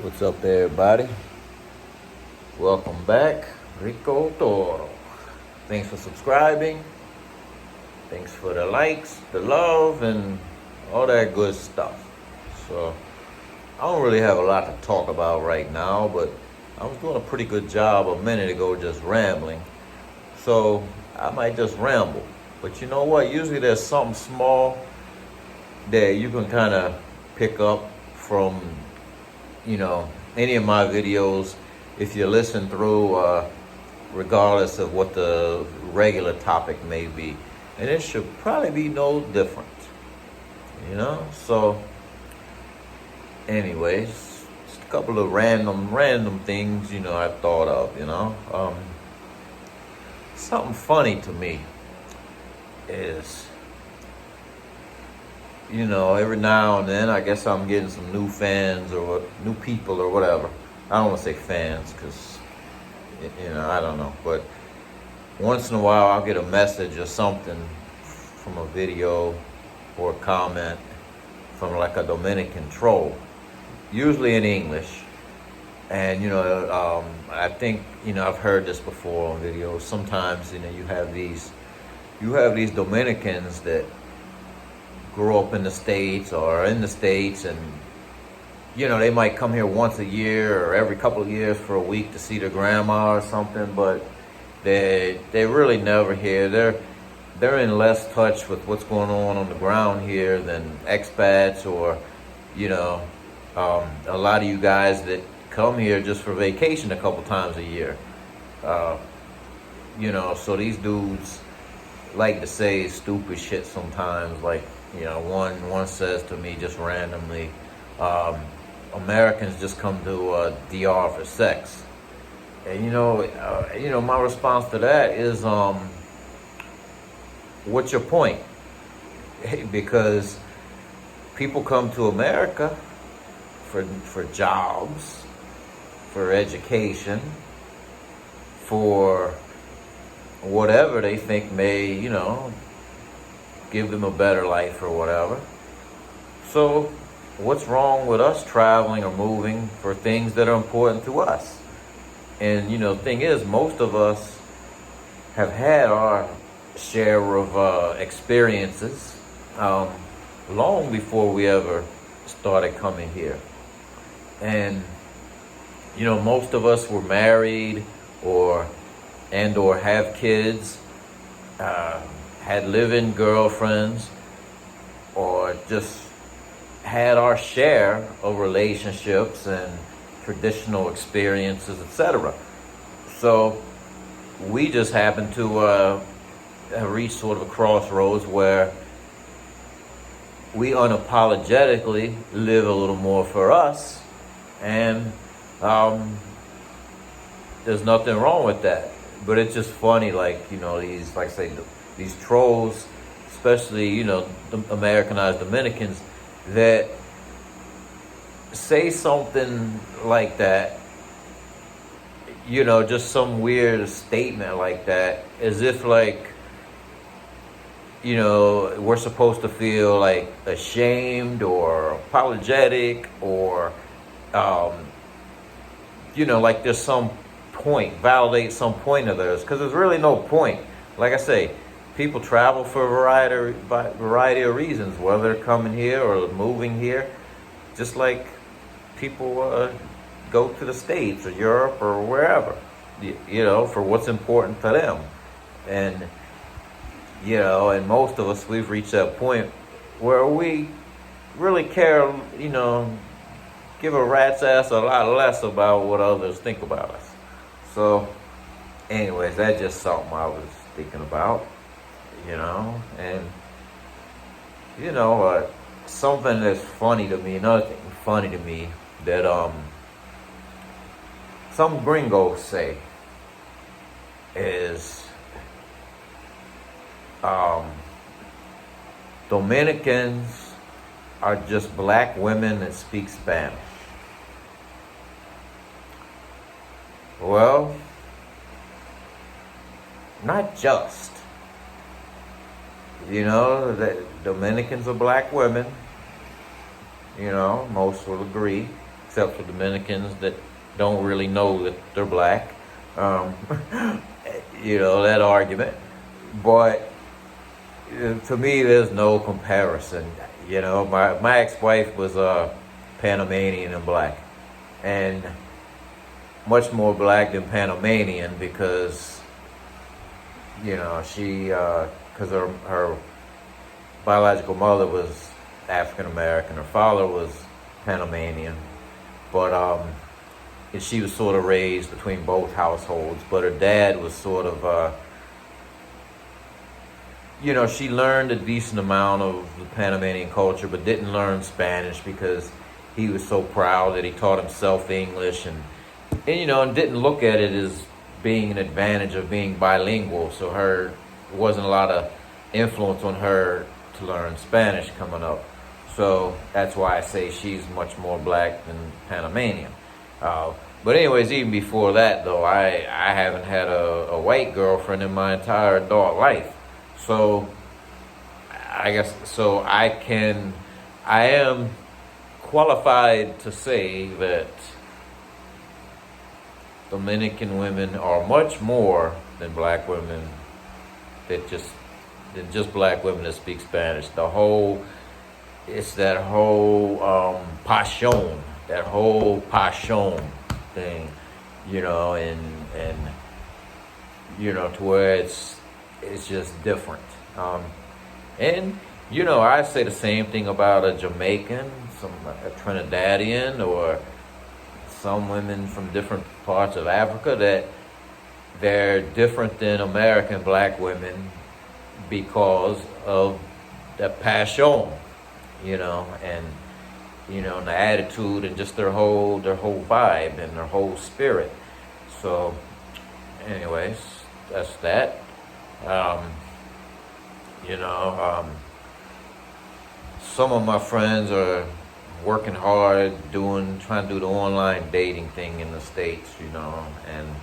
What's up, everybody? Welcome back, Rico.t.toro. Thanks for subscribing. Thanks for the likes, the love, and all that good stuff. So, I don't really have a lot to talk about right now, but I was doing a pretty good job a minute ago just rambling. So, I might just ramble. But you know what? Usually there's something small that you can kind of pick up from any of my videos if you listen through, regardless of what the regular topic may be. And it should probably be no different, So, anyways, just a couple of random things, I thought of, something funny to me is, every now and then, I guess I'm getting some new fans or new people or whatever. I don't want to say fans because, I don't know. But once in a while, I'll get a message or something from a video or a comment from like a Dominican troll, usually in English. And, I think, I've heard this before on videos. Sometimes, you have these Dominicans that grow up in the States or in the States, and they might come here once a year or every couple of years for a week to see their grandma or something, but they really never here. They're in less touch with what's going on the ground here than expats or a lot of you guys that come here just for vacation a couple times a year. So these dudes like to say stupid shit sometimes, like one says to me just randomly, Americans just come to DR for sex. And my response to that is, what's your point? Because people come to America for jobs, for education, for whatever they think may, give them a better life or whatever. So what's wrong with us traveling or moving for things that are important to us? And the thing is, most of us have had our share of experiences long before we ever started coming here. And most of us were married or have kids, had live-in girlfriends, or just had our share of relationships and traditional experiences, etc. So we just happened to reach sort of a crossroads where we unapologetically live a little more for us, and there's nothing wrong with that. But it's just funny, these trolls, especially, the Americanized Dominicans, that say something like that, just some weird statement like that, as if we're supposed to feel like ashamed or apologetic or, like there's some point, validate some point of theirs, because there's really no point. Like I say, people travel for a variety of reasons, whether they're coming here or moving here, just like people go to the States or Europe or wherever, for what's important to them. And, and most of us, we've reached that point where we really care, give a rat's ass a lot less about what others think about us. So, anyways, that's just something I was thinking about, and, something that's funny to me, another thing funny to me that, some gringos say is, Dominicans are just black women that speak Spanish. Well, not just. The Dominicans are black women. Most will agree. except for Dominicans that don't really know that they're black. Um, that argument. But to me, there's no comparison. My ex-wife was Panamanian and black, and much more black than Panamanian because she because her biological mother was African American, her father was Panamanian, but and she was sort of raised between both households. But her dad was sort of she learned a decent amount of the Panamanian culture, but didn't learn Spanish because he was so proud that he taught himself English, and didn't look at it as being an advantage of being bilingual. So there wasn't a lot of influence on her to learn Spanish coming up. So that's why I say she's much more black than Panamanian. But anyways, even before that, though, I haven't had a white girlfriend in my entire adult life. So I am qualified to say that Dominican women are much more than black women than just black women that speak Spanish. It's that whole passion thing, to where it's just different. And I say the same thing about a Jamaican, a Trinidadian, or some women from different parts of Africa, that they're different than American black women because of the passion, and the attitude and just their whole vibe and their whole spirit. So, anyways, that's that. Some of my friends are working hard trying to do the online dating thing in the States, and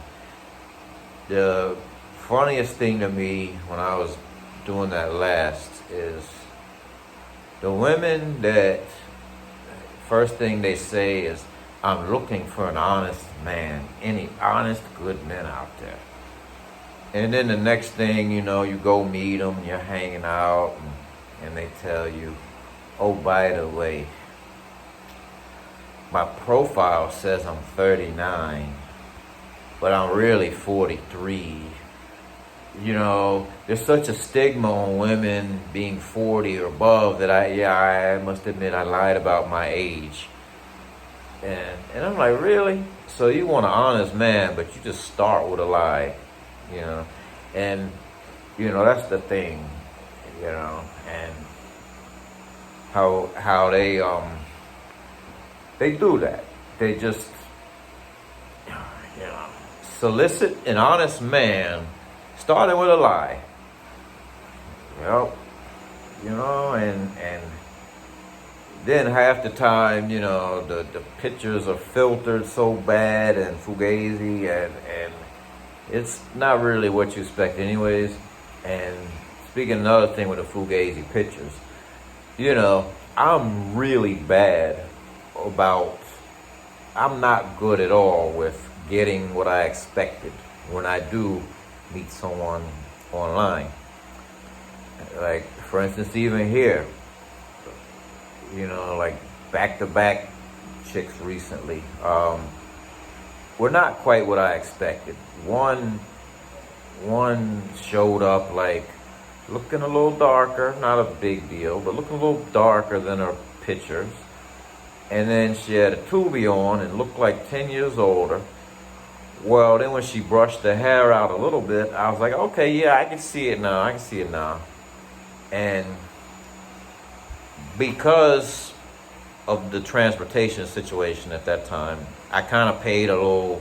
the funniest thing to me when I was doing that last is the women that first thing they say is, "I'm looking for an honest man, any honest good men out there." And then the next thing you go meet them, you're hanging out, and they tell you, "Oh, by the way, my profile says I'm 39, but I'm really 43. There's such a stigma on women being 40 or above that I must admit I lied about my age." And I'm like, really? So you want an honest man, but you just start with a lie, And, that's the thing, and how they do that. They just, solicit an honest man, starting with a lie. And then half the time, the pictures are filtered so bad and fugazi, and it's not really what you expect anyways. And speaking another thing with the fugazi pictures, I'm really bad I'm not good at all with getting what I expected when I do meet someone online. Like, for instance, even here, like back-to-back chicks recently, were not quite what I expected. One showed up like looking a little darker, not a big deal, but looking a little darker than her pictures. And then she had a tubie on and looked like 10 years older. Well, then when she brushed the hair out a little bit, I was like, okay, yeah, I can see it now. And because of the transportation situation at that time, I kind of paid a little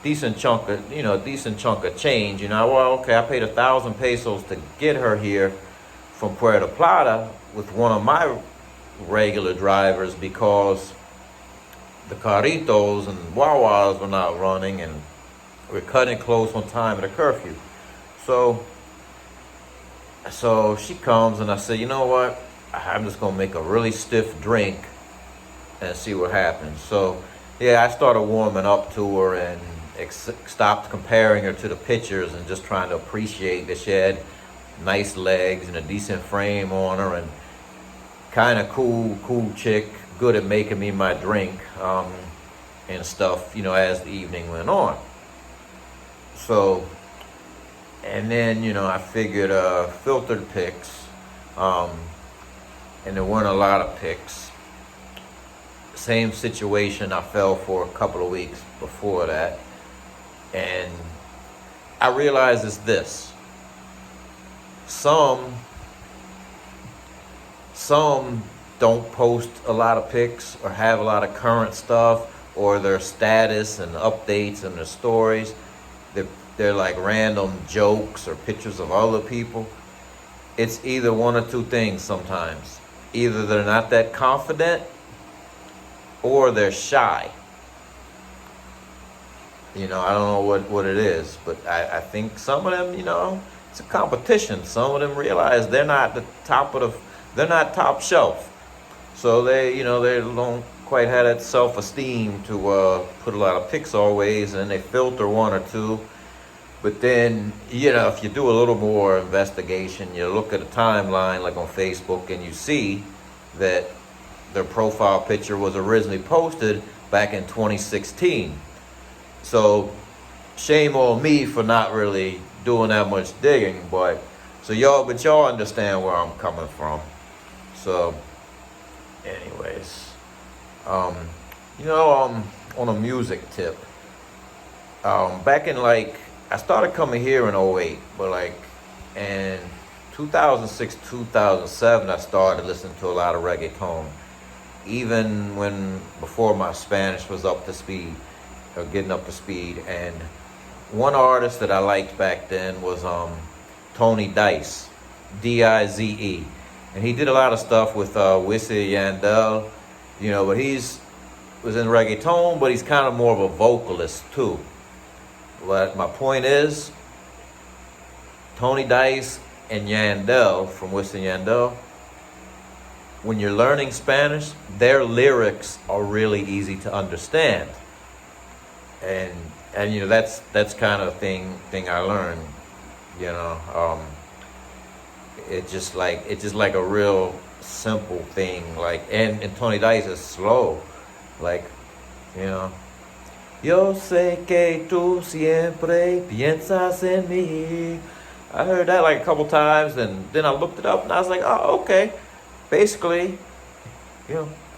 decent chunk of change. Well, okay, I paid 1,000 pesos to get her here from Puerto Plata with one of my regular drivers because the carritos and guaguas were not running, and we're cutting close on time at a curfew. So she comes, and I say, you know what? I'm just gonna make a really stiff drink and see what happens. So yeah, I started warming up to her and stopped comparing her to the pictures and just trying to appreciate that she had nice legs and a decent frame on her, and kind of cool chick, good at making me my drink and stuff, as the evening went on. So, and then, I figured filtered pics, and there weren't a lot of pics. Same situation I fell for a couple of weeks before that. And I realized it's this. Some don't post a lot of pics or have a lot of current stuff, or their status and updates and their stories. They're like random jokes or pictures of other people. It's either one or two things sometimes. Either they're not that confident or they're shy. I don't know what it is, but I think some of them, it's a competition. Some of them realize they're not they're not top shelf. So they don't quite have that self-esteem to put a lot of pics always, and they filter one or two. But then, if you do a little more investigation, you look at a timeline like on Facebook, and you see that their profile picture was originally posted back in 2016. So shame on me for not really doing that much digging, but y'all understand where I'm coming from. So anyways, on a music tip, back in I started coming here in '08, but in 2006, 2007, I started listening to a lot of reggaeton, even before my Spanish was up to speed, or getting up to speed. And one artist that I liked back then was Tony Dice, Dize, and he did a lot of stuff with Wisin Yandel, but was in reggaeton, but he's kind of more of a vocalist too. But my point is, Tony Dice and Yandel from Wisin Yandel, when you're learning Spanish, their lyrics are really easy to understand. And that's kind of thing I learned. It's just like a real simple thing. And Tony Dice is slow, Yo sé que tú siempre piensas en mí. I heard that a couple times, and then I looked it up, and I was like, oh, okay. Basically,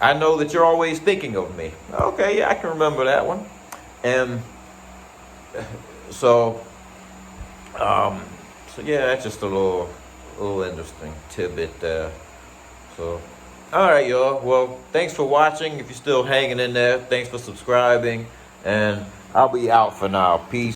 I know that you're always thinking of me. Okay, yeah, I can remember that one. And so yeah, that's just a little interesting tidbit there. So, all right, y'all. Well, thanks for watching. If you're still hanging in there, thanks for subscribing. And I'll be out for now. Peace.